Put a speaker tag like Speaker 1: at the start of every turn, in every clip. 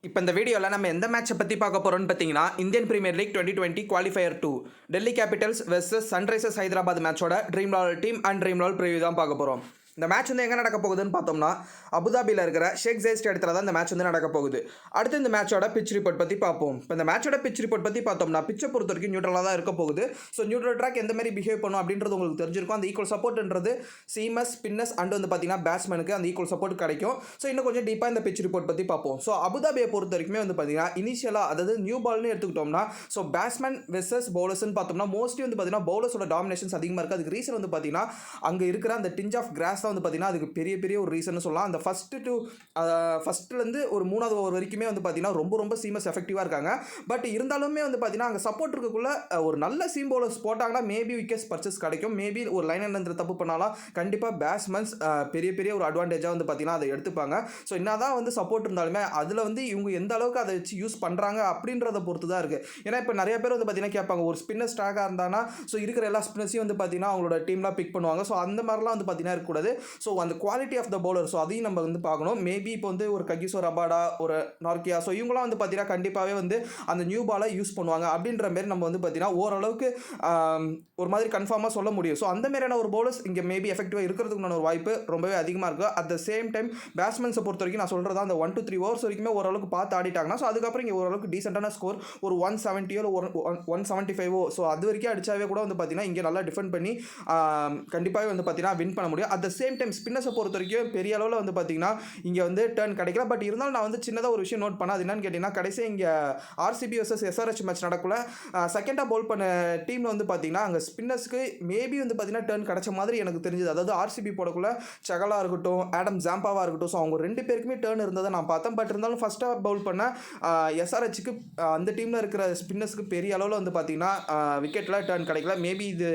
Speaker 1: இப்போ இந்த வீடியோவில் நம்ம எந்த மேட்சை பற்றி பார்க்க போகிறோம்னு பார்த்தீங்கன்னா Indian Premier League 2020 qualifier 2 Delhi Capitals versus Sunrisers Hyderabad மேட்சோட dream eleven team and dream eleven preview தான் பார்க்க போகிறோம். இந்த மேட்ச் வந்து எங்கே நடக்க போகுதுன்னு பார்த்தோம்னா அபுதாபியில் இருக்கிற ஷேக் ஜெயட் ஸ்டேடியத்தில் தான் இந்த மேட்ச் வந்து நடக்க போகுது. அடுத்து இந்த மேட்சோட பிச் ரிப்போர்ட் பற்றி பார்ப்போம். இப்போ இந்த மேட்சோட பிச் ரிப்போர்ட் பற்றி பார்த்தோம்னா பிச்சை பொறுத்த வரைக்கும் நியூட்ரலாக தான் இருக்க போகுது. ஸோ நியூட்ரல் ட்ராக் எந்த மாதிரி பிஹேவ் பண்ணும் அப்படின்றது உங்களுக்கு தெரிஞ்சிருக்கும். அந்த ஈக்குவல் சப்போர்ட்ன்றது சீமஸ் ஸ்பின்னர்ஸ் அண்ட் வந்து பார்த்தீங்கன்னா பேட்ஸ்மேனுக்கு அந்த ஈக்குவல் சப்போர்ட் கிடைக்கும். ஸோ இன்னும் கொஞ்சம் டீப்பாக இந்த பிச் ரிப்போர்ட் பற்றி பார்ப்போம். ஸோ அபுதாபியை பொறுத்த வரைக்குமே வந்து பார்த்தீங்கன்னா இனிஷியலாக அதாவது நியூ பால்னு எடுத்துக்கிட்டோம்னா ஸோ பேட்ஸ்மேன் வெர்சஸ் பவுலர்ஸ்னு பார்த்தோம்னா மோஸ்ட்லி வந்து பார்த்தீங்கன்னா பவுலர்ஸோட டாமினேஷன்ஸ் அதிகமாக இருக்குது. அதுக்கு ரீசன் வந்து பார்த்தீங்கன்னா அங்கே இருக்கிற அந்த டிஞ்ச் ஆஃப் கிராஸ் தான் வந்து பார்த்தீங்கன்னா அதுக்கு பெரிய ஒரு ரீசன் சொல்லலாம். அந்த ஃபஸ்ட்லேருந்து ஒரு 3வது ஓவர் வரைக்குமே வந்து பார்த்தீங்கன்னா ரொம்ப சீமஸ் எஃபெக்டிவாக இருக்காங்க. பட் இருந்தாலுமே வந்து பார்த்தீங்கன்னா அங்கே சப்போர்ட் இருக்கக்குள்ள ஒரு நல்ல சீம் பவுலர்ஸ் போட்டாங்கன்னா மேபி விக்கெட்ஸ் பர்ச்சேஸ் கிடைக்கும். மேபி ஒரு லைன் அண்ட் தப்பு பண்ணாலும் கண்டிப்பாக பேட்ஸ்மேன்ஸ் பெரிய ஒரு அட்வான்டேஜாக வந்து பார்த்தீங்கன்னா அதை எடுத்துப்பாங்க. ஸோ என்ன தான் வந்து சப்போர்ட் இருந்தாலுமே அதில் வந்து இவங்க எந்த அளவுக்கு அதை வச்சு யூஸ் பண்ணுறாங்க அப்படின்றத பொறுத்து தான் இருக்குது. ஏன்னா இப்போ நிறைய பேர் வந்து பார்த்தீங்கன்னா கேட்பாங்க ஒரு ஸ்பின்னர் ஸ்டாக்காக இருந்தானா ஸோ இருக்கிற எல்லா ஸ்பின்னர்ஸையும் வந்து பார்த்தீங்கன்னா அவங்களோட டீம்லாம் பிக் பண்ணுவாங்க. ஸோ அந்த மாதிரிலாம் வந்து பார்த்தீங்கன்னா இருக்கக்கூடாது. ஸோ அந்த quality of the bowler so அதையும் நம்ம வந்து பார்க்கணும். மேபி இப்போ வந்து ஒரு ககிசோ ரபாடா ஒரு நார்கியா ஸோ இவங்களாம் வந்து பார்த்தீங்கன்னா கண்டிப்பாகவே வந்து அந்த நியூ பாலை யூஸ் பண்ணுவாங்க அப்படின்ற மாரி நம்ம வந்து பார்த்தீங்கன்னா ஓரளவுக்கு ஒரு மாதிரி கன்ஃபார்மாக சொல்ல முடியும். ஸோ அந்த மாதிரியான ஒரு பவுலர்ஸ் இங்கே மேபி எஃபெக்டிவாக இருக்கிறதுக்குன்னு ஒரு வாய்ப்பு ரொம்பவே அதிகமாக இருக்குது. அட் த சேம் டைம் பேட்ஸ்மேன்ஸை பொறுத்த வரைக்கும் நான் சொல்கிறது அந்த 1 to 3 ஓவர்ஸ் வரைக்குமே ஓரளவுக்கு பார்த்து ஆடிட்டாங்கன்னா ஸோ அதுக்கப்புறம் இங்கே ஓரளவுக்கு டீசெண்டான ஸ்கோர் ஒரு 170 ஒரு 175 ஸோ அது வரைக்கும் அடிச்சாவே கூட வந்து பார்த்தீங்கன்னா இங்கே நல்லா டிஃபெண்ட் பண்ணி கண்டிப்பாகவே வந்து பார்த்தீங்கன்னா வின் பண்ண முடியும். அட் த சேம் டைம் ஸ்பின்னர்ஸை பொறுத்த வரைக்கும் பெரிய அளவில் வந்து பார்த்தீங்கன்னா இங்கே வந்து டர்ன் கிடைக்கல. பட் இருந்தாலும் நான் வந்து சின்னதாக ஒரு விஷயம் நோட் பண்ணேன். அது என்னன்னு கேட்டிங்கன்னா கடைசியாக இங்கே ஆர்சிபி வர்சஸ் எஸ்ஆர்ஹெச் மேட்ச் நடக்கல செகண்டாக பவுல் பண்ண டீமில் வந்து பார்த்தீங்கன்னா அங்கே ஸ்பின்னர்ஸ்க்கு மேபி வந்து பார்த்தீங்கன்னா டர்ன் கிடைச்ச மாதிரி எனக்கு தெரிஞ்சது. அதாவது ஆர்சிபி போடக்குள்ள சகலா இருக்கட்டும் ஆடம் ஜாம்பாவாக இருக்கட்டும் ஸோ அவங்க 2 பேருக்குமே டர்ன் இருந்ததை நான் பார்த்தேன். பட் இருந்தாலும் ஃபஸ்ட்டாக பவுல் பண்ண எஸ்ஆர்ஹெச்சுக்கு அந்த டீமில் இருக்கிற ஸ்பின்னர்ஸ்க்கு பெரிய அளவில் வந்து பார்த்தீங்கன்னா விக்கெட்டில் டர்ன் கிடைக்கல. மேபி இது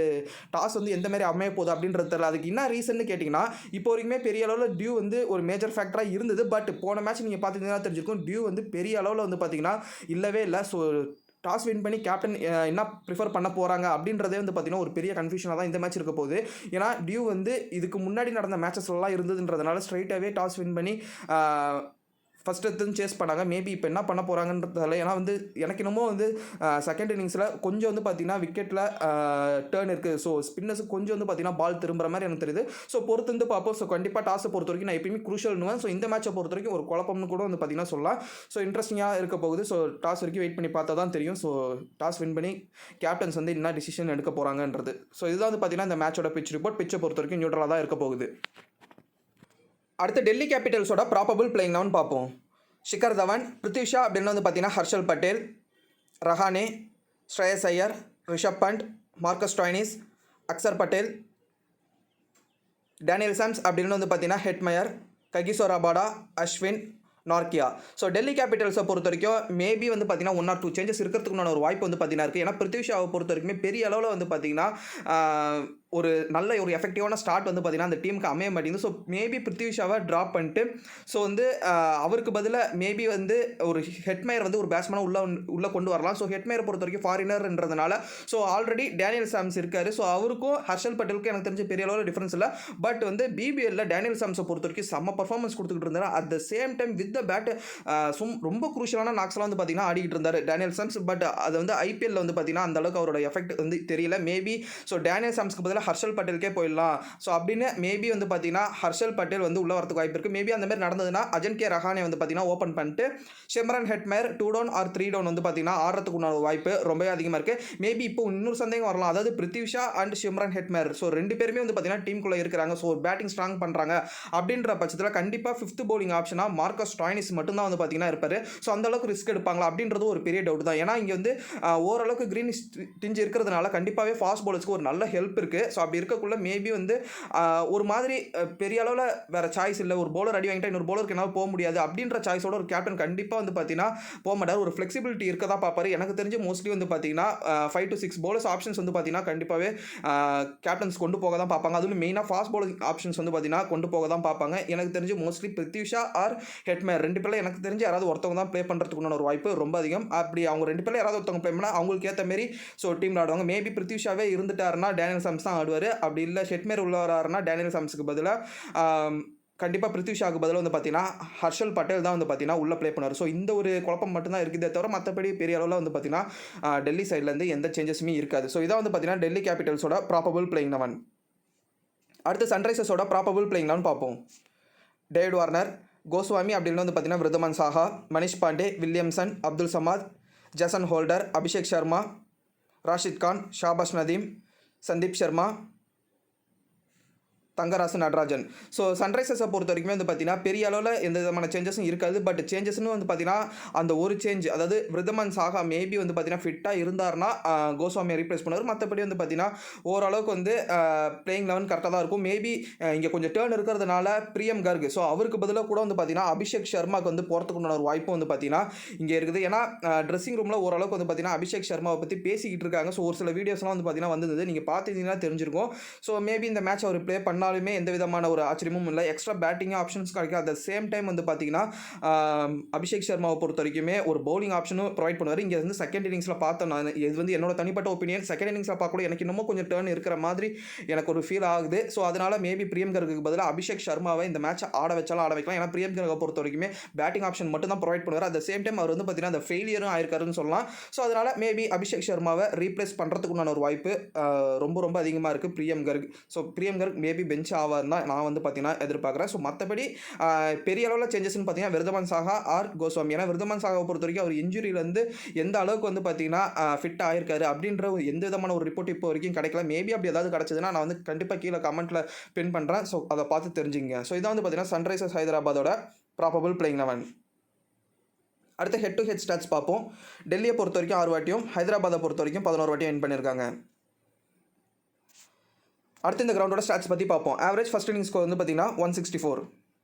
Speaker 1: டாஸ் வந்து எந்த மாதிரி அமைய போகுது அப்படின்றது தெரியல. அதுக்கு என்ன ரீசன் கேட்டிங்கன்னா இப்போ வரைக்குமே பெரிய அளவில் டியூ வந்து ஒரு மேஜர் ஃபேக்டராக இருந்தது. பட் போன மேட்ச் நீங்கள் பார்த்துக்கிட்டீங்கன்னா தெரிஞ்சிருக்கும் டியூ வந்து பெரிய அளவில் வந்து பார்த்தீங்கன்னா இல்லவே இல்லை. ஸோ டாஸ் வின் பண்ணி கேப்டன் என்ன ப்ரிஃபர் பண்ண போகிறாங்க அப்படின்றதே வந்து பார்த்தீங்கன்னா ஒரு பெரிய கன்ஃபியூஷனாக தான் இந்த மேட்ச் இருக்க போகுது. ஏன்னா டியூ வந்து இதுக்கு முன்னாடி நடந்த மேட்சஸ்லாம் இருந்ததுன்றதுனால ஸ்ட்ரைட்டாகவே டாஸ் வின் பண்ணி ஃபஸ்ட் எடுத்து சேஸ் பண்ணாங்க. மேபி இப்போ என்ன பண்ண போகிறாங்கன்றதால ஏன்னா வந்து எனக்கு என்னமோ வந்து செகண்ட் இன்னிங்ஸில் கொஞ்சம் வந்து பார்த்தீங்கன்னா விக்கெட்டில் டேர்ன் இருக்குது. ஸோ ஸ்பின்னர்ஸுக்கு கொஞ்சம் வந்து பார்த்தீங்கன்னா பால் திரும்புற மாதிரி எனக்கு தெரியுது. ஸோ பொறுத்து வந்து பார்ப்போம். ஸோ கண்டிப்பாக டாஸை பொறுத்த வரைக்கும் நான் எப்பயுமே குரூஷல்னுவேன். ஸோ இந்த மேட்சை பொறுத்த வரைக்கும் ஒரு குழப்பம்னு கூட வந்து பார்த்தீங்கன்னா சொல்லலாம். ஸோ இன்ட்ரெஸ்டிங்காக இருக்க போகுது. ஸோ டாஸ் வரைக்கும் வெயிட் பண்ணி பார்த்தா தான் தெரியும். ஸோ டாஸ் வின் பண்ணி கேப்டன்ஸ் வந்து என்ன டிசிஷன் எடுக்க போகிறாங்கன்றது. ஸோ இதுதான் வந்து பார்த்தீங்கன்னா இந்த மேட்சோட பிச் ரிப்போர்ட். பிச்சை பொறுத்த வரைக்கும் நியூட்ரலாக தான் இருக்க போகுது. அடுத்து டெல்லி கேபிட்டல்ஸோட ப்ராபபிள் பிளேயிங் லெவன் பார்ப்போம். ஷிகர் தவன், பிருத்வி ஷா அப்படின்னு வந்து பார்த்தீங்கன்னா Harshal Patel, Rahane, Shreyas Iyer, Rishabh Pant, Marcus Stoinis, Axar Patel, Daniel Sams அப்படின்னு வந்து பார்த்தீங்கன்னா Hetmyer, Kagiso Rabada, Ashwin, Nortje. So Delhi கேபிட்டல்ஸை பொறுத்த வரைக்கும் மேபி வந்து பார்த்தீங்கன்னா 1 or 2 சேஞ்சஸ் இருக்கிறதுக்குன்னு ஒரு வாய்ப்பு வந்து பார்த்தீங்கன்னா இருக்குது. ஏன்னா பிருத்வி ஷாவை பொறுத்த வரைக்குமே பெரிய அளவில் வந்து பார்த்தீங்கன்னா ஒரு நல்ல ஒரு எஃபெக்டிவான ஸ்டார்ட் வந்து பார்த்தீங்கன்னா அந்த டீமுக்கு அமைய மாட்டேங்குது. ஸோ மேபி பிருத்வி ஷாவை ட்ராப் பண்ணிட்டு ஸோ வந்து அவருக்கு பதிலாக மேபி வந்து ஒரு ஹெட்மயர் வந்து ஒரு பேட்ஸ்மேனாக உள்ளே கொண்டு வரலாம். ஸோ ஹெட்மயரை பொறுத்த வரைக்கும் ஃபாரினர்ன்றதுனால ஸோ ஆல்ரெடி டேனியல் சாம்ஸ் இருக்கார். ஸோ அவருக்கும் ஹர்ஷல் பட்டேலுக்கும் எனக்கு தெரிஞ்ச பெரிய அளவில் டிஃப்ரென்ஸ் இல்லை. பட் வந்து பிபிஎல்ல டேனியல் சாம்ஸை பொறுத்த வரைக்கும் செம்ம பர்ஃபார்மன்ஸ் கொடுத்துக்கிட்டு இருந்தார். At the same time with the bat ரொம்ப குரூஷியலான நாக்ஸ்லாம் வந்து பார்த்தீங்கன்னா ஆடிக்கிட்டு இருந்தார் டேனியல் சாம்ஸ். பட் அது வந்து ஐபிஎல்ல வந்து பார்த்தீங்கன்னா அந்த அளவுக்கு அவரோட எஃபெக்ட் வந்து தெரியல. மேபி ஸோ டேனியல் சாம்ஸ்க்கு பதிலாக ஹர்ஷல் பட்டேலுக்கே போயிடலாம். ஸோ அப்படின்னு மேபி வந்து பார்த்தீங்கன்னா ஹர்ஷல் பட்டேல் வந்து உள்ள வரதுக்கு வாய்ப்பு இருக்குது. மேபி அந்த மாதிரி நடந்ததுன்னா அஜன்கே ரஹானே வந்து பார்த்தீங்கன்னா ஓப்பன் பண்ணிட்டு Shimron Hetmyer 2 down or 3 down வந்து பார்த்தீங்கன்னா ஆடுறதுக்குள்ள வாய்ப்பு ரொம்பவே அதிகமாக இருக்குது. மேபி இப்போ இன்னொரு சந்தேகம் வரலாம். அதாவது Prithvi Shah and Shimron Hetmyer so 2 பேருமே வந்து பார்த்தீங்கன்னா டீமுக்குள்ளே இருக்கிறாங்க. ஸோ பேட்டிங் ஸ்ட்ராங் பண்ணுறாங்க அப்படின்ற பட்சத்தில் கண்டிப்பாக 5th bowling ஆப்ஷனாக மார்க்கஸ் ஸ்டாய்னிஸ் மட்டும்தான் வந்து பார்த்தீங்கன்னா இருப்பார். ஸோ அந்த அளவுக்கு ரிஸ்க் எடுப்பாங்களா அப்படின்றது ஒரு பெரிய டவுட் தான். ஏன்னா இங்கே வந்து ஓரளவுக்கு கிரீன் டிஞ்ச் இருக்கிறதுனால கண்டிப்பாகவே ஃபாஸ்ட் பவுலர்ஸ்க்கு ஒரு நல்ல ஹெல்ப் இருக்குது. ஸோ அப்படி இருக்கக்குள்ள மேபி வந்து ஒரு மாதிரி பெரிய அளவில் வேறு சாய்ஸ் இல்லை. ஒரு பவுலர் அடி வாங்கிட்டா இன்னொரு பவுலருக்கு என்னால் போக முடியாது அப்படின்ற சாய்ஸோட ஒரு கேப்டன் கண்டிப்பாக வந்து பார்த்தீங்கன்னா போக மாட்டார். ஒரு ஃப்ளெக்சிபிலிட்டி இருக்க தான் பார்ப்பாரு. எனக்கு தெரிஞ்சு மோஸ்ட்லி வந்து பார்த்தீங்கன்னா 5 to 6 பவுலர்ஸ் ஆப்ஷன்ஸ் வந்து பார்த்தீங்கன்னா கண்டிப்பாகவே கேப்டன்ஸ் கொண்டு போக தான் பார்ப்பாங்க. அதுவும் மெயினாக ஃபாஸ்ட் பவுலிங் ஆப்ஷன்ஸ் வந்து பார்த்தீங்கன்னா கொண்டு போக தான் பார்ப்பாங்க. எனக்கு தெரிஞ்சு mostly Prithvi Shaw or Hetmyer 2 பேரில் எனக்கு தெரிஞ்சு யாராவது ஒருத்தவங்க தான் ப்ளே பண்ணுறதுக்குன்னு ஒரு வாய்ப்பு ரொம்ப அதிகம். அப்படி அவங்க 2 பேரில் யாராவது ஒருத்தவங்க ப்ளே பண்ணால் அவங்களுக்கு ஏற்ற மாரி ஸோ டீம் ஆடுவாங்க. மேபி பிருத்வி ஷாவே இருந்துட்டாருன்னா டேனியல் சாம்ஸ் தான் ஆடுவார். அப்படி இல்லை ஹெட்மயர் உள்ள வராருன்னா டேனியல் சாம்ஸுக்கு பதிலாக கண்டிப்பாக பிருத்வி ஷாக்கு பதிலாக வந்து பார்த்தீங்கன்னா ஹர்ஷல் பட்டேல் தான் வந்து பார்த்தீங்கன்னா உள்ளே ப்ளே பண்ணார். ஸோ இந்த ஒரு குழப்பம் மட்டும்தான் இருக்குதே தவிர மற்றபடி பெரிய அளவில் வந்து பார்த்தீங்கன்னா டெல்லி சைட்லேருந்து எந்த சேஞ்சஸுமே இருக்காது. ஸோ இதான் வந்து பார்த்தீங்கன்னா டெல்லி கேபிட்டல்ஸோட ப்ராபபிள் பிளேயிங் 11. அடுத்து சன்ரைசர்ஸோட ப்ராபபிள் பிளேயிங் 11 பார்ப்போம். டேவிட் வார்னர், கோஸ்வாமி அப்படின்னு வந்து பார்த்தீங்கன்னா Wriddhiman Saha, Manish Pandey, Williamson, Abdul Samad, Jason Holder, Abhishek Sharma, Rashid Khan, Shahbaz Nadeem, Sandeep Sharma, Thangarasu Natarajan. So சன்ரைசர்ஸை பொறுத்த வரைக்குமே வந்து பார்த்தீங்கன்னா பெரிய அளவில் எந்த விதமான சேஞ்சஸும் இருக்காது. பட் சேஞ்சஸ்னு வந்து பார்த்தீங்கன்னா அந்த ஒரு சேஞ்ச், அதாவது விருதமன் சாகா மேபி வந்து பார்த்தீங்கன்னா ஃபிட்டாக இருந்தார்னா கோஸ்வாமியை ரீப்ளேஸ் பண்ணுவார். மற்றபடி வந்து பார்த்தீங்கன்னா ஓரளவுக்கு வந்து பிளேயிங் 11 கரெக்டாக தான் இருக்கும். மேபி இங்கே கொஞ்சம் டேர்ன் இருக்கிறதுனால பிரியம் கர்க், ஸோ அவருக்கு பதிலாக கூட வந்து பார்த்தீங்கன்னா அபிஷேக் சர்மாவுக்கு வந்து போகிறதுக்குண்டான ஒரு வாய்ப்பும் வந்து பார்த்தீங்கன்னா இங்கே இருக்குது. ஏன்னா ட்ரெஸ்ஸிங் ரூமில் ஓரளவுக்கு வந்து பார்த்தீங்கன்னா அபிஷேக் சர்மாவை பற்றி பேசிக்கிட்டு இருக்காங்க. ஸோ ஒரு சில வீடியோஸ்லாம் வந்து பார்த்தீங்கன்னா வந்தது, நீங்கள் பார்த்துட்டீங்கன்னா தெரிஞ்சிருக்கும். ஸோ மேபி இந்த மேட்ச் அவர் ப்ளே பண்ணாலுமே எந்த விதமான ஒரு ஆச்சரியமும் இல்லை. எக்ஸ்ட்ரா பேட்டிங் ஆப்ஷன்ஸ் கிடைக்கும். அட் த சேம் டைம் வந்து பார்த்தீங்கன்னா அபிஷேக் சர்மாவை பொறுத்த வரைக்குமே ஒரு பவுலிங் ஆப்ஷனும் ப்ரொவைட் பண்ணுவார். இங்கே வந்து செகண்ட் இன்னிங்ஸில் பார்த்தோம், நான் இது வந்து என்னோட தனிப்பட்ட ஒப்பீனியன். செகண்ட் இன்னிங்ஸில் பார்க்கக்கூட எனக்கு இன்னமும் கொஞ்சம் டேர்ன் இருக்கிற மாதிரி எனக்கு ஒரு ஃபீல் ஆகுது. ஸோ அதனால் மேபி பிரியம் கர்க்கு பதிலாக அபிஷேக் சர்மாவை இந்த மேட்ச் ஆட வச்சாலும் ஆட வைக்கலாம். ஏன்னா பிரியம் கர்க்கை பொறுத்த வரைக்குமே பேட்டிங் ஆப்ஷன் மட்டும் தான் ப்ரொவைட் பண்ணுவார். அட் த சேம் டைம் அவர் வந்து பார்த்தீங்கன்னா அந்த ஃபெயிலியரும் ஆயிருக்காருன்னு சொல்லலாம். ஸோ அதனால் மேபி அபிஷேக் சர்மாவை ரீப்ளேஸ் பண்ணுறதுக்குண்டான ஒரு வாய்ப்பு ரொம்ப அதிகமாக இருக்குது பிரியம் கர்க். ஸோ பிரியம் கர்க் மேபி பெஞ்ச் ஆவார் தான் நான் வந்து பார்த்தீங்கன்னா எதிர்பார்க்குறேன். ஸோ மற்றபடி பெரிய அளவில் சேஞ்சஸ்ன்னு பார்த்தீங்கன்னா விருதமன் சாகா ஆர் கோஸ்வாமி. ஏன்னா விருதமன் சாகாவை பொறுத்த வரைக்கும் அவர் இன்ஜுரியிலேருந்து எந்த அளவுக்கு வந்து பார்த்தீங்கன்னா ஃபிட் ஆகிருக்காரு அப்படின்ற எந்த விதமான ஒரு ரிப்போர்ட் இப்போ வரைக்கும் கிடைக்கல. மேபி அப்படி ஏதாவது கிடச்சதுன்னா நான் வந்து கண்டிப்பாக கீழே கமெண்ட்டில் பின் பண்ணுறேன். ஸோ அதை பார்த்து தெரிஞ்சுங்க. ஸோ இதான் வந்து பார்த்தீங்கன்னா சன்ரைசர்ஸ் ஹைதராபாதோட ப்ராபபிள் பிளேயிங் 11. அடுத்து ஹெட் டு ஹெட் ஸ்டாட்ஸ் பார்ப்போம். டெல்லியை பொறுத்த வரைக்கும் 6 வாட்டியும், ஹைதராபாத்தை பொறுத்த வரைக்கும் 11 வாட்டியும் வின் பண்ணியிருக்காங்க. அடுத்து இந்த கிரவுண்டோட ஸ்டாட்ஸ் பற்றி பார்ப்போம். ஆவரேஜ் ஃபர்ஸ்ட் இன்னிங் ஸ்கோர் வந்து பார்த்தீங்கன்னா 164.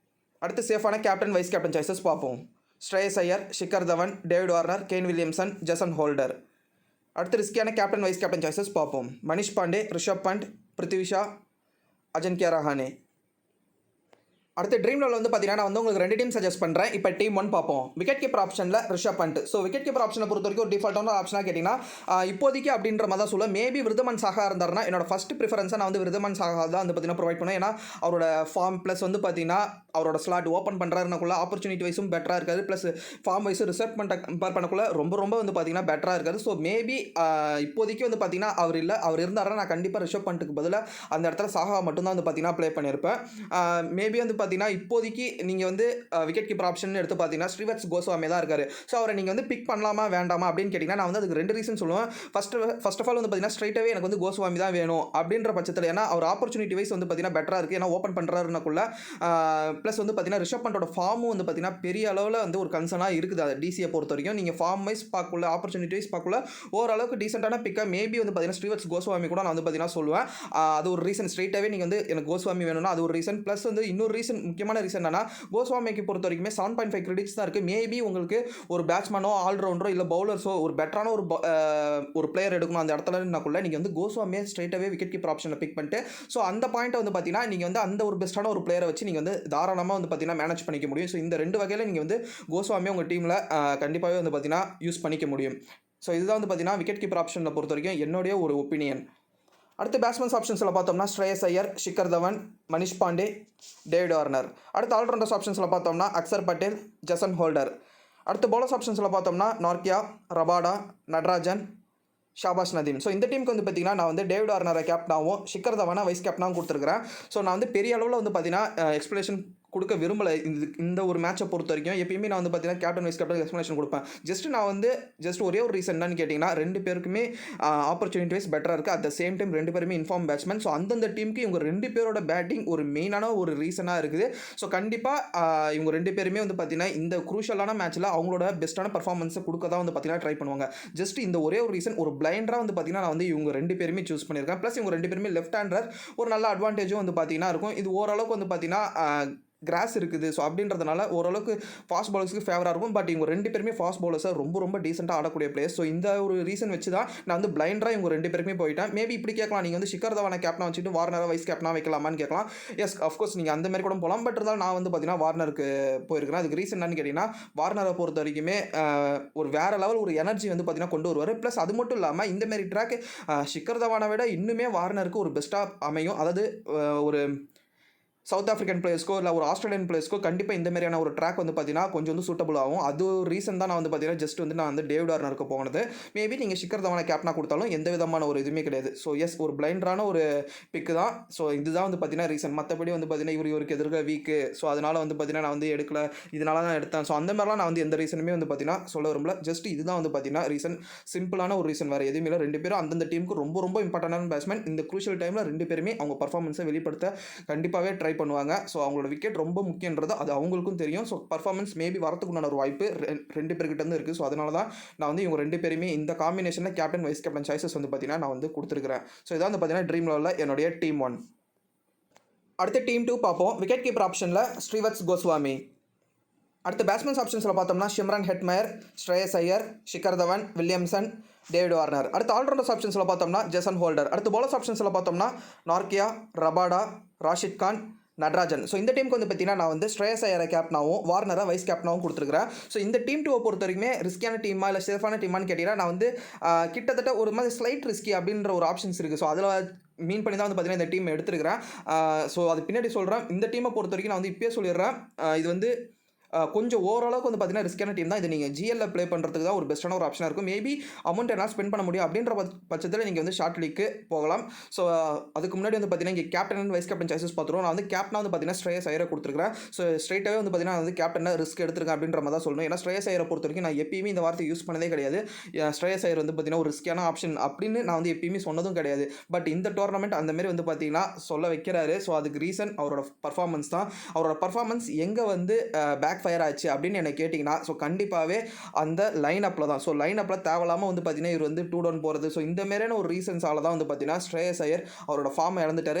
Speaker 1: அடுத்து சேஃபான கேப்டன் வைஸ் கேப்டன் சாய்ஸஸ் பார்ப்போம். Shreyas Iyer, Shikhar Dhawan, David Warner, Kane Williamson, Jason Holder. அடுத்து ரிஸ்கியான கேப்டன் வைஸ் கேப்டன் சாய்ஸஸ் பார்ப்போம். மனிஷ் பாண்டே, ரிஷப் பண்ட், பிருத்வி ஷா, அஜன்கியா ரஹானே. அடுத்து ட்ரீம் லெவலில் வந்து பார்த்தீங்கன்னா நான் வந்து உங்களுக்கு 2 டீம் சஜஸ்ட் பண்ணுறேன். இப்போ டீம் 1 பார்ப்போம். விக்கெட் கீப்பர் ஆப்ஷனில் Rishabh Pant. So wicket keeper ஆப்ஷனை பொறுத்த வரைக்கும் ஒரு டிஃபால்ட்டான ஆப்ஷனாக கேட்டிங்கன்னா இப்போதைக்கு அப்படின்ற மாதிரி தான் சொல்ல. மேபி விருதமன் சாகா இருந்தார்னா என்னோட ஃபஸ்ட் ப்ரிஃபரன்ஸாக நான் வந்து விருதமன் சாகா தான் வந்து பார்த்தீங்கன்னா ப்ரொவைட் பண்ணுவேன். ஏன்னா அவரோட ஃபார்ம் ப்ளஸ் வந்து பார்த்தீங்கன்னா அவரோட ஸ்லாட் ஓப்பன் பண்ணுறாருனாக்குள்ள ஆப்பர்ச்சுனிட்டி வைஸும் பெட்டராக இருக்காது. ப்ளஸ் ஃபார்ம் வைஸும் ரிசர்வ் கம்பேர் பண்ணக்குள்ள ரொம்ப வந்து பார்த்தீங்கன்னா பெட்டராக இருக்காது. ஸோ மேபி இப்போதைக்கு வந்து பார்த்தீங்கன்னா அவர் இருந்தாருன்னா நான் கண்டிப்பாக ரிஷப் பண்ட்டுக்கு பதிலாக அந்த இடத்துல சாகா மட்டும்தான் வந்து பார்த்தீங்கன்னா ப்ளே பண்ணியிருப்பேன். மேபி வந்து பார்த்தீங்கன்னா இப்போதைக்கு நீங்கள் வந்து விக்கெட் கீப்பர் ஆப்ஷன் எடுத்து பார்த்தீங்கன்னா ஸ்ரீவத்ஸ் கோஸ்வாமி தான் இருக்காரு. ஸோ அவரை நீங்கள் வந்து பிக் பண்ணலாமா வேண்டாமா அப்படின்னு கேட்டிங்கன்னா நான் வந்து அதுக்கு 2 ரீசன் சொல்லுவேன். ஃபர்ஸ்ட் ஆஃப் ஆல் வந்து பார்த்தீங்கன்னா ஸ்ட்ரைட்டாகவே எனக்கு வந்து கோஸ்வாமி தான் வேணும் அப்படின்ற பட்சத்தில், ஏன்னா அவர் ஆப்பர்ச்சுனிட்டி வைஸ் வந்து பார்த்தீங்கன்னா பெட்டராக இருக்குது. ஏன்னா ஓப்பன் பண்ணுறாருனாக்குள்ள ப்ளஸ் வந்து பார்த்தீங்கன்னா ரிஷப் பண்டோட ஃபார்மும் வந்து பார்த்தீங்கன்னா பெரிய அளவில் வந்து ஒரு கன்சர்னாக இருக்குது. அது டிசியை பொறுத்த வரைக்கும் நீங்கள் ஃபார்ம் வைஸ் பார்க்கல, ஆப்பர்ச்சுனிட்டி வைஸ் பார்க்கல, ஓரளவுக்கு டீசெண்டான பிக்காக மேபி வந்து பார்த்தீங்கன்னா ஸ்ரீவத்ஸ் கோஸ்வாமி கூட நான் வந்து பார்த்தீங்கன்னா சொல்லுவேன். அது ஒரு ரீசன். ஸ்ட்ரைட்டாகவே நீங்கள் வந்து எனக்கு கோஸ்வாமி வேணும்னா அது ஒரு ரீசன். ப்ளஸ் வந்து இன்னொரு ரீசன், முக்கியமான ரீசன் என்னன்னா கோஸ்வாமிக்கு பொறுத்த வரைக்குமே 7.5 கிரெடிட்ஸ் தான் இருக்குது. மேபி உங்களுக்கு ஒரு பேட்ஸ்மேனோ ஆல்ரவுண்டரோ இல்லை பவுலர்ஸோ ஒரு பெட்டரான ஒரு பிளேயர் எடுக்கணும் அந்த இடத்துலனாக்குள்ள நீங்கள் வந்து கோஸ்வாமியை ஸ்ட்ரைட்டாகவே விக்கெட் கீப்பர் ஆப்ஷனில் பிக் பண்ணிட்டு, ஸோ அந்த பாயிண்ட்டை வந்து பார்த்தீங்கன்னா நீங்கள் வந்து அந்த ஒரு பெஸ்ட்டான ஒரு பிளேயரை வச்சு நீங்கள் வந்து தாராளமாக வந்து பார்த்தீங்கன்னா மேனேஜ் பண்ணிக்க முடியும். ஸோ இந்த 2 வகையில் நீங்கள் வந்து கோஸ்வாமியை உங்கள் டீமில் கண்டிப்பாகவே வந்து பார்த்தீங்கன்னா யூஸ் பண்ணிக்க முடியும். ஸோ இதுதான் வந்து பார்த்தீங்கன்னா விக்கெட் கீப்பர் ஆப்ஷனில் பொறுத்த வரைக்கும் என்னுடைய ஒரு ஒப்பீனியன். அடுத்து பேட்ஸ்மேன்ஸ் ஆப்ஷன்ஸில் பார்த்தோம்னா ஸ்ரேயஸ் ஐயர், ஷிக்கர் தவன், மனிஷ் பாண்டே, டேவிட் வார்னர். அடுத்து ஆல்ரவுண்டர்ஸ் ஆப்ஷன்ஸில் பார்த்தோம்னா அக்சர் பட்டேல், ஜசன் ஹோல்டர். அடுத்து பவுலர்ஸ் ஆப்ஷன்ஸில் பார்த்தோம்னா Nortje, Rabada, Natarajan, Shahbaz Nadeem. So இந்த டீமுக்கு வந்து பார்த்தீங்கன்னா நான் வந்து டேவிட் வார்னரை கேப்டனாகவும் ஷிக்கர் தவனை வைஸ் கேப்டனாகவும் கொடுத்துருக்கிறேன். ஸோ நான் வந்து பெரிய அளவில் வந்து பார்த்தீங்கன்னா எக்ஸ்பிளேஷன் கொடுக்க விரும்பலை. இந்த ஒரு மேட்சை பொறுத்த வரைக்கும் எப்பயுமே நான் வந்து பார்த்தீங்கன்னா கேப்டன் வைஸ் கேப்டன் எக்ஸ்பிளேஷன் கொடுப்பேன். நான் வந்து ஒரே ஒரு ரீசன் என்னன்னு கேட்டிங்கன்னா 2 பேருக்குமே ஆப்பர்ச்சுனிட்டி வைஸ் பெட்டராக இருக்குது. அட் த சேம் டைம் 2 பேருமே இன்ஃபார்ம் பேட்ஸ்மேன். ஸோ அந்தந்த டீமுக்கு இவங்க 2 பேரோட பேட்டிங் ஒரு மெயினான ஒரு ரீசனாக இருக்குது. ஸோ கண்டிப்பாக இவங்க 2 பேருமே வந்து பார்த்தீங்கன்னா இந்த குரூஷலான மேட்ச்சில் அவங்களோட பெஸ்ட்டான பர்ஃபார்மன்ஸை கொடுக்க தான் வந்து பார்த்தீங்கன்னா ட்ரை பண்ணுவாங்க. இந்த ஒரே ஒரு ரீசன், ஒரு பிளைண்டாக வந்து பார்த்தீங்கன்னா நான் வந்து இவங்க 2 பேருமே சூஸ் பண்ணியிருக்கேன். ப்ளஸ் இவங்க 2 பேருமே லெஃப்ட் ஹேண்டர், ஒரு நல்ல அட்வான்டேஜும் வந்து பார்த்தீங்கன்னா இருக்கும். இது ஓரளவுக்கு வந்து பார்த்தீங்கன்னா கிராஸ் இருக்குது. ஸோ அப்படின்றதுனால ஓரளவுக்கு ஃபாஸ்ட் பவுலர்ஸ்க்கு ஃபேவராக இருக்கும். பட் இவங்க 2 பேருமே ஃபாஸ்ட் பவுலர்ஸை ரொம்ப டீசெண்டாக ஆடக்கூடிய பிளேயர்ஸ். ஸோ இந்த ஒரு ரீசன் வச்சு தான் நான் வந்து பிளைண்டாக இவங்க 2 பேருமே போயிட்டேன். மேபி இப்படி கேட்கலாம், நீங்கள் வந்து ஷிக்கர் தவானை கேப்டனாக வச்சுட்டு வார்னரை வைஸ் கேப்டனாக வைக்கலாமான்னு கேட்கலாம். எஸ், அஃப்கோர்ஸ் நீங்கள் அந்த மாதிரி கூட போகலாம். பட் இருந்தாலும் நான் வந்து பார்த்தீங்கன்னா வார்னருக்கு போயிருக்கிறேன். அதுக்கு ரீசன் என்னன்னு கேட்டிங்கன்னா வார்னரை பொறுத்த வரைக்குமே ஒரு வேறு லெவல் ஒரு எனர்ஜி வந்து பார்த்தீங்கன்னா கொண்டு வருவார். ப்ளஸ் அது மட்டும் இல்லாமல் இந்த மாதிரி ட்ராக் ஷிக்கர் தவானை விட இன்னுமே வார்னருக்கு ஒரு பெஸ்ட்டாக அமையும். அதாவது ஒரு சவுத் ஆஃப்ரிக்கன் பிளேயர்ஸ்க்கோ இல்லை ஒரு ஆஸ்திரேலியன் பிளேயர்ஸ்க்கோ கண்டிப்பாக இந்த மாதிரியான ஒரு ட்ராக் வந்து பார்த்தீங்கன்னா கொஞ்சம் வந்து சூட்டபுள் ஆகும். அது ஒரு ரீசன் தான் நான் வந்து பார்த்தீங்கன்னா ஜஸ்ட் வந்து நான் வந்து டேவிட் வார்னருக்கு போனது. மேபி நீங்கள் ஷிக்கர் தவானை கேப்டனாக கொடுத்தாலும் எந்த விதமான ஒரு இதுவுமே கிடையாது. ஸோ எஸ், ஒரு பிளைண்டரான ஒரு பிக்கு தான். ஸோ இதுதான் வந்து பார்த்தீங்கன்னா ரீசன். மற்றபடி வந்து பார்த்தீங்கன்னா இவருக்கு எதிர்க்க வீக்கு, ஸோ அதனால் வந்து பார்த்தீங்கன்னா நான் வந்து எடுக்கல, இதனால தான் எடுத்தேன். ஸோ அந்த மாதிரிலாம் நான் வந்து எந்த ரீசனுமே வந்து பார்த்தீங்கன்னா சொல்ல விரும்பல. ஜஸ்ட் இதுதான் வந்து பார்த்தீங்கன்னா ரீசன், சிம்பிளான ஒரு ரீசன், வேறு எதுவுமே இல்லை. 2 பேரும் அந்தந்த டீமுக்கு ரொம்ப ரொம்ப இம்பார்ட்டண்டான பேட்ஸ்மேன். இந்த க்ரூஷியல் டைமில் 2 பேருமே அவங்க பர்ஃபார்மன்ஸை வெளிப்படுத்த கண்டிப்பாகவே ட்ரை பண்ணுவாங்க. ஸோ அவங்களோட விக்கெட் ரொம்ப முக்கியன்றது அது அவங்களுக்கும் தெரியும். ஸோ பர்ஃபார்மன்ஸ் மேபி வரத்துக்குண்டான ஒரு வாய்ப்பு 2 பேர்கிட்ட இருந்து இருக்குது. ஸோ அதனால தான் நான் வந்து இவங்க 2 பேருமே இந்த காம்பினேஷனில் கேப்டன் வைஸ் கேப்டன் சாய்ஸஸ் வந்து பார்த்தீங்கன்னா நான் வந்து கொடுத்துருக்கிறேன். ஸோ இதான் வந்து பார்த்தீங்கன்னா ட்ரீம் லெவலில் என்னுடைய டீம் 1. அடுத்த டீம் 2 பார்ப்போம். விக்கெட் கீப்பர் ஆப்ஷனில் ஸ்ரீவத்ஸ் கோஸ்வாமி. அடுத்த பேட்ஸ்மேன்ஸ் ஆப்ஷன்ஸில் பார்த்தோம்னா Shimron Hetmyer, Shreyas Iyer, Shikhar Dhawan, Williamson, David Warner. அடுத்த ஆல்ரவுண்டர்ஸ் ஆப்ஷன்ஸில் பார்த்தோம்னா ஜெசன் ஹோல்டர். அடுத்த பவுலர்ஸ் ஆப்ஷன்ஸில் பார்த்தோம்னா Nortje, Rabada, Rashid Khan, Natarajan. So இந்த டீமுக்கு வந்து பார்த்தீங்கன்னா நான் வந்து ஸ்ரேயஸ் ஐயரை கேப்டனாகவும் வார்னரை வைஸ் கேப்டனாகவும் கொடுத்துருக்கிறேன். ஸோ இந்த டீம் 2 பொறுத்த வரைக்குமே ரிஸ்கியான டீமா இல்லை சேஃபான டீமான்னு கேட்டிங்கன்னா நான் வந்து கிட்டத்தட்ட ஒரு மாதிரி ஸ்லைட் ரிஸ்கி அப்படின்ற ஒரு ஆப்ஷன்ஸ் இருக்குது. ஸோ அதில் மீன் பண்ணி தான் வந்து பார்த்தீங்கன்னா இந்த டீம் எடுத்துருக்கிறேன். ஸோ அது பின்னாடி சொல்கிறேன். இந்த டீமை பொறுத்த வரைக்கும் நான் வந்து இப்போயே சொல்லிடுறேன், இது வந்து கொஞ்சம் ஓரளவுக்கு வந்து பார்த்தீங்கன்னா ரிஸ்கான டீம் தான். இது நீங்கள் ஜிஎல்ல ப்ளே பண்ணுறதுக்கு தான் ஒரு பெஸ்ட்டான ஒரு ஆப்ஷனாக இருக்கும். மேபி அமௌண்ட் என்ன ஸ்பெண்ட் பண்ண முடியும் அப்படின்ற பட்சத்தில் நீங்கள் வந்து ஷார்ட் லீக்கு போகலாம். ஸோ அதுக்கு முன்னாடி வந்து பார்த்தீங்கன்னா இங்கே captain and vice captain choices பார்த்துருவோம். நான் வந்து கேப்டனாக வந்து பார்த்தீங்கன்னா ஸ்ரேயஸ் ஐயரை கொடுத்துருக்கேன். ஸோ ஸ்ட்ரைட்டாகவே வந்து பார்த்தீங்கன்னா வந்து கேப்டனை ரிஸ்க் எடுத்துருக்கேன் அப்படின்ற மாதிரி தான் சொல்லணும். ஏன்னா ஸ்ரேயஸ் ஐயரை பொறுத்த வரைக்கும் நான் எப்பயுமே இந்த வார்த்தை யூஸ் பண்ணதே கிடையாது. ஸ்ரேயஸ் ஐயர் வந்து பார்த்தீங்கன்னா ஒரு ரிஸ்கான ஆப்ஷன் அப்படின்னு நான் வந்து எப்பயுமே சொன்னதும் கிடையாது. பட் இந்த டோர்னமெண்ட் அந்தமாரி வந்து பார்த்தீங்கன்னா சொல்ல வைக்கிறாரு. ஸோ அதுக்கு ரீசன் அவரோட பர்ஃபார்மன்ஸ் தான். அவரோட பர்ஃபார்மன்ஸ் எங்கே வந்து பேக் ஃபயர் ஆச்சு அப்படின்னு என்ன கேட்டிங்கன்னா, ஸோ கண்டிப்பாகவே அந்த லைன் அப்பில் தான். ஸோ லைன் அப்பில் தேவையில்லாமல் வந்து பார்த்தீங்கன்னா இவர் வந்து 2 டவுன் போகிறது. ஸோ இந்த மாதிரியான ஒரு ரீசன்ஸால் தான் வந்து பார்த்தீங்கன்னா ஸ்ரேயஸ் ஐயர் அவரோட ஃபார்மை இழந்துட்டார்.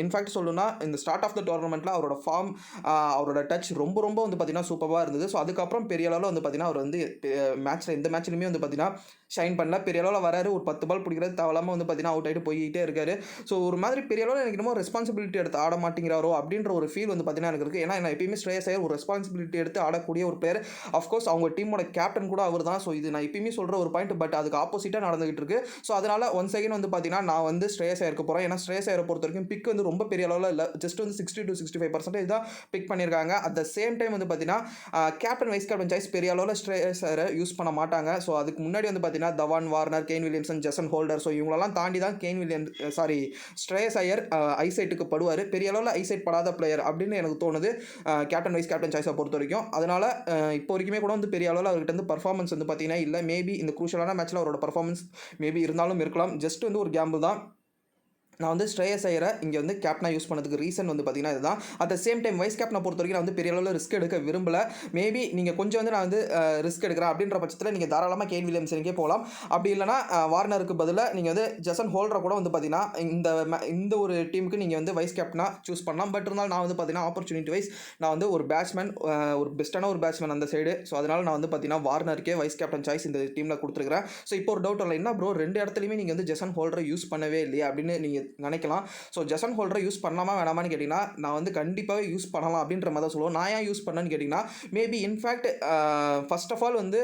Speaker 1: இன்ஃபேக்ட் சொல்லணும்னா இந்த ஸ்டார்ட் ஆஃப் த டோர்னமெண்ட்டில் அவரோட ஃபார்ம், அவரோட டச் ரொம்ப ரொம்ப வந்து பார்த்தீங்கன்னா சூப்பராக இருந்தது. ஸோ அதுக்கப்புறம் பெரிய அளவில் வந்து பார்த்தீங்கன்னா அவர் வந்து மேட்ச்சில் எந்த மேட்ச்லையுமே வந்து பார்த்தீங்கன்னா ஷைன் பண்ணல. பெரிய அளவில் வராரு, ஒரு 10 பால் பிடிக்கிறது தேவையில்லாமல் வந்து பார்த்தீங்கன்னா அவுட் ஆகிட்டு போய்கிட்டே இருக்காரு. ஸோ ஒரு மாதிரி பெரிய அளவில் எனக்கு இன்னமும் ரெஸ்பான்சிபிலிட்டி எடுத்து ஆட மாட்டேங்கிறாரோ அப்படின்ற ஒரு ஃபீல் வந்து பார்த்தீங்கன்னா எனக்கு இருக்குது. ஏன்னா நான் எப்பயுமே ஸ்ரேயஸ் ஐயர் ஒரு ரெஸ்பான்சிபிலிட்டி எடுத்து ஆடக்கூடிய ஒரு பிளேயர். அஃப்கோர்ஸ் அவங்க டீமோட கேப்டன் கூட அவர் தான். ஸோ இது நான் எப்பயுமே சொல்கிற ஒரு பாயிண்ட். பட் அதுக்கு ஆப்போசிட்டாக நடந்துகிட்டு இருக்கு. ஸோ அதனால் ஒன்ஸ் அகைன் வந்து பார்த்தீங்கன்னா நான் வந்து ஸ்ரேயஸ் ஐயருக்கு போகிறேன். ஏன்னா ஸ்ரேயஸ் ஐயரை பொறுத்த வரைக்கும் பிக் வந்து ரொம்ப பெரிய அளவில் இல்லை, ஜஸ்ட் வந்து 60 to 65% தான் பிக் பண்ணியிருக்காங்க. அட் த சேம் டைம் வந்து பார்த்தீங்கன்னா கேப்டன் வைஸ் கேப்டன் சாய்ஸ் பெரிய அளவில் ஸ்ரேயஸ் ஐயரை யூஸ் பண்ண மாட்டாங்க. ஸோ அதுக்கு முன்னாடி வந்து பார்த்தீங்கன்னா Dhawan, Warner, Kane Williamson, Jason holder, so இவங்களெல்லாம் தாண்டி தான் ஸ்ரேயஸ் ஐயர் ஐசைட்டுக்கு படுவார். பெரிய அளவில் ஐசைட் படாத பிளேயர் அப்படின்னு எனக்கு தோணுது கேப்டன் வைஸ் கேப்டன் சாய்ஸை பொறுத்த வரைக்கும். அதனால் இப்போ வரைக்குமே கூட வந்து பெரிய அளவில் அவர்கிட்ட வந்து பர்ஃபார்மன்ஸ் வந்து பார்த்தீங்கன்னா இல்லை. மேபி இந்த க்ரூஷியலான மேட்ச்சில் அவரோட பர்ஃபார்மன்ஸ் மேபி இருந்தாலும் இருக்கலாம். ஜஸ்ட் வந்து ஒரு கேம்பிள் தான். நான் வந்து ஸ்ரேயஸ் ஐயரை இங்கே வந்து கேப்டனாக யூஸ் பண்ணதுக்கு ரீசன் வந்து பார்த்தீங்கன்னா இதுதான். At the same time vice கேப்டனை பொறுத்த வரைக்கும் நான் வந்து பெரிய அளவில் ரிஸ்க் எடுக்க விரும்பல. மேபி நீங்கள் கொஞ்சம் வந்து நான் வந்து ரிஸ்க் எடுக்கிறேன் அப்படின்ற பட்சத்தில் நீங்கள் தாராளமாக கேன் வில்லியம்சனுக்கே போகலாம். அப்படி இல்லைனா வார்னருக்கு பதிலாக நீங்கள் வந்து ஜெசன் ஹோல்டரை கூட வந்து பார்த்தீங்கன்னா இந்த ஒரு டீமுக்கு நீங்கள் வந்து வைஸ் கேப்டனாக சூஸ் பண்ணலாம். பட் இருந்தாலும் நான் வந்து பார்த்தீங்கன்னா ஆப்பர்ச்சுனிட்டி வைஸ் நான் வந்து ஒரு பேட்ஸ்மேன், ஒரு பெஸ்ட்டான ஒரு பேட்ஸ்மேன் அந்த சைடு. ஸோ அதனால் நான் வந்து பார்த்தீங்கன்னா வார்னருக்கே வைஸ் கேப்டன் சாய்ஸ் இந்த டீமில் கொடுத்துருக்கிறேன். ஸோ இப்போ ஒரு டவுட் இல்லை, என்ன ப்ரோ 2 இடத்துலையுமே நீங்கள் வந்து ஜெசன் ஹோல்டரை யூஸ் பண்ணவே இல்லையா அப்படின்னு நீங்கள் நினைக்கலாம். ஸோ ஜெசன் ஹோல்டரை யூஸ் பண்ணலாமா வேணாமான்னு கேட்டிங்கன்னா நான் வந்து கண்டிப்பாகவே யூஸ் பண்ணலாம் அப்படின்ற மாதிரி தான் சொல்லுவோம். நான் ஏன் யூஸ் பண்ணேன்னு கேட்டிங்கன்னா maybe in fact first of all வந்து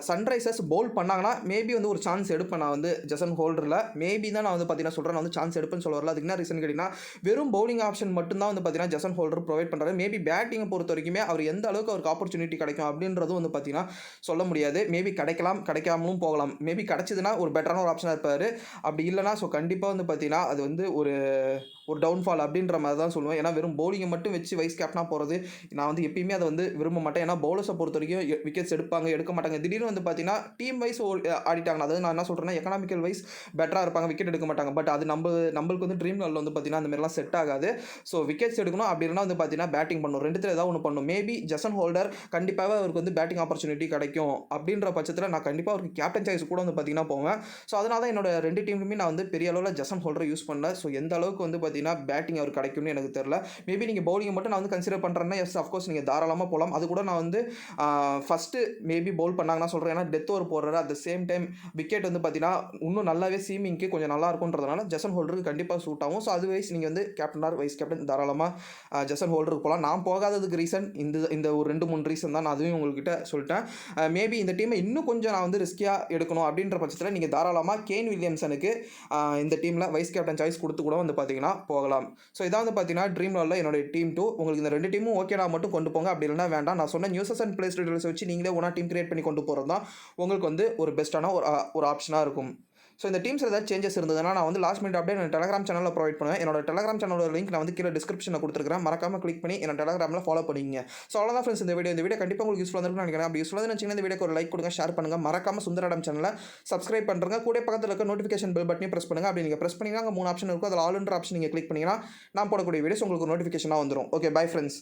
Speaker 1: சன்ரைசர்ஸ் பவுல் பண்ணாங்கன்னா மேபி வந்து ஒரு சான்ஸ் எடுப்பேன் நான் வந்து ஜெசன் ஹோல்டரில். மேபி தான் நான் வந்து பார்த்தீங்கன்னா சொல்கிறேன், நான் வந்து சான்ஸ் எடுப்பேன்னு சொல்ல வரல. அதுக்கு என்ன ரீசன் கேட்டிங்கன்னா வெறும் பவுலிங் ஆப்ஷன் மட்டும்தான் வந்து பார்த்தீங்கன்னா ஜெசன் ஹோல்டர் ப்ரொவைட் பண்ணுறாரு. மேபி பேட்டிங்கை பொறுத்த வரைக்குமே அவர் எந்த அளவுக்கு அவருக்கு ஆப்பர்ச்சுனிட்டி கிடைக்கும் அப்படின்றதும் வந்து பார்த்தீங்கன்னா சொல்ல முடியாது. மேபி கிடைக்கலாம், கிடைக்காமலும் போகலாம். மேபி கிடைச்சதுன்னா ஒரு பெட்டரான ஒரு ஆப்ஷனாக இருப்பார். அப்படி இல்லைனா ஸோ கண்டிப்பாக வந்து பார்த்தீங்கன்னா அது வந்து ஒரு டவுன்ஃபால் அப்படின்ற மாதிரி தான் சொல்லுவேன். ஏன்னா வெறும் பவுலிங்கை மட்டும் வச்சு வைஸ் கேப்டனாக போகிறது நான் வந்து எப்பயுமே அதை வந்து விரும்ப மாட்டேன். ஏன்னா பவுலர்ஸை பொறுத்த வரைக்கும் விக்கெட்ஸ் எடுப்பாங்க, எடுக்க மாட்டாங்க. திடீர்னு வந்து பார்த்தீங்கன்னா டீம் வைஸ் ஆடிட்டாங்க. அதாவது நான் என்ன சொல்கிறேன்னா எக்கனாமிக்கல் வைஸ் பெட்டராக இருப்பாங்க, விக்கெட் எடுக்க மாட்டாங்க. பட் அது நம்மளுக்கு வந்து ட்ரீம் லெவலில் வந்து பார்த்தீங்கன்னா அந்த மாதிரிலாம் செட் ஆகாது. ஸோ விக்கெட்ஸ் எடுக்கணும் அப்படி இல்லைனா வந்து பார்த்தீங்கன்னா பேட்டிங் பண்ணணும், ரெண்டுத்தில் ஏதாவது ஒன்று பண்ணணும். மேபி ஜெசன் ஹோல்டர் கண்டிப்பாக அவருக்கு வந்து பேட்டிங் ஆப்பர்ச்சுனிட்டி கிடைக்கும் அப்படின்ற பட்சத்தில் நான் கண்டிப்பாக அவருக்கு கேப்டன் சாய்ஸ் கூட வந்து பார்த்தீங்கன்னா போவேன். ஸோ அதனால தான் என்னோட 2 டீமுமே நான் வந்து பெரிய அளவில் ஜெசன் ஹோல்டரை யூஸ் பண்ணல. ஸோ எந்த அளவுக்கு வந்து பார்த்தீங்கன்னா பேட்டிங் அவர் கிடைக்கும்னு எனக்கு தெரியல. மேபி நீங்கள் பவுலிங்கை மட்டும் நான் வந்து கன்சிடர் பண்ணுறேன்னா எஸ் அஃப்கோர்ஸ் நீங்கள் தாராளமாக போகலாம். அது கூட நான் வந்து ஃபஸ்ட்டு மேபி பவுல் பண்ணாங்கன்னா சொல்கிறேன். ஏன்னா டெத் ஓவர் போடுறாரு. At the same time wicket வந்து பார்த்தீங்கன்னா இன்னும் நல்லாவே சீமிங்க்கு கொஞ்சம் நல்லா இருக்கும்ன்றதுனால ஜெசன் ஹோல்டருக்கு கண்டிப்பாக சூட் ஆகும். ஸோ அது வைஸ் நீங்கள் வந்து கேப்டன் வைஸ் கேப்டன் தாராளமாக ஜெசன் ஹோல்டருக்கு போகலாம். நான் போகாததுக்கு ரீசன் இந்த ஒரு 2-3 ரீசன் தான். நான் அதுவும் உங்கள்கிட்ட சொல்லிட்டேன். மேபி இந்த டீமை இன்னும் கொஞ்சம் நான் வந்து ரிஸ்கியாக எடுக்கணும் அப்படின்ற பட்சத்தில் நீங்கள் தாராளமாக கேன் வில்லியம்சனுக்கு இந்த டீமில் வைஸ் கேப்டன் செகண்ட் சாய்ஸ் கொடுத்து கூட வந்து பார்த்தீங்கன்னா போகலாம். ஸோ இதான் வந்து பார்த்தீங்கன்னா ட்ரீம் லாலில் என்னோட டீம் 2. உங்களுக்கு இந்த 2 டீமும் ஓகேனா மட்டும் கொண்டு போங்க, அப்படி இல்லைனா வேண்டாம். நான் சொன்ன நியூஸஸ் அண்ட் பிளேஸ் டீடைல்ஸ் வச்சு நீங்களே ஒன்றா டீம் கிரியேட் பண்ணி கொண்டு போகிறது தான் உங்களுக்கு வந்து ஒரு பெஸ்ட்டான ஒரு ஆப்ஷனாக இருக்கும். ஸோ இந்த டீம்ஸ் ஏதாவது சேஞ்சஸ் இருந்ததுன்னா நான் வந்து லாஸ்ட் மினிட் அப்டேட் டெலிகிராம் சேனலில் ப்ரொவைட் பண்ணுவேன். என்னோட டெலிகிராம் சேனலோட லிங்க் நான் வந்து கீழே டிஸ்கிரிப்ஷனில் கொடுத்துருக்கேன். மறக்காம கிளிக் பண்ணி என்னோட டெலிகிராமில் ஃபாலோ பண்ணிங்க. ஸோ அவ்வளோதான் ஃப்ரெண்ட்ஸ் இந்த வீடியோ கண்டிப்பாக உங்களுக்கு யூஸ்ஃபுல்லாக இருக்கும்னு நினைக்கிறேன். அப்படி யூஸ்ஃபுல்லாக இருந்துச்சுன்னா இந்த வீடியோக்கு ஒரு லைக் கொடுங்க, ஷேர் பண்ணுங்கள். மறக்காம சுந்தரடம் சேனலை சப்ஸ்கிரைப் பண்ணுறங்க. கூட பக்கத்தில் இருக்க நோட்டிஃபிகேஷன் பெல் பட்டனையும் ப்ரெஸ் பண்ணுங்கள். அப்படி நீங்கள் ப்ரெஸ் பண்ணிங்கன்னா அங்கே 3 ஆப்ஷன் இருக்கும். அதில் ஆல் ஆப்ஷன் நீங்கள் கிளிக் பண்ணிங்கன்னா நான் போடக்கூடிய வீடியோஸ் உங்களுக்கு நோட்டிஃபிகேஷனாக வந்துடும். Okay, bye friends.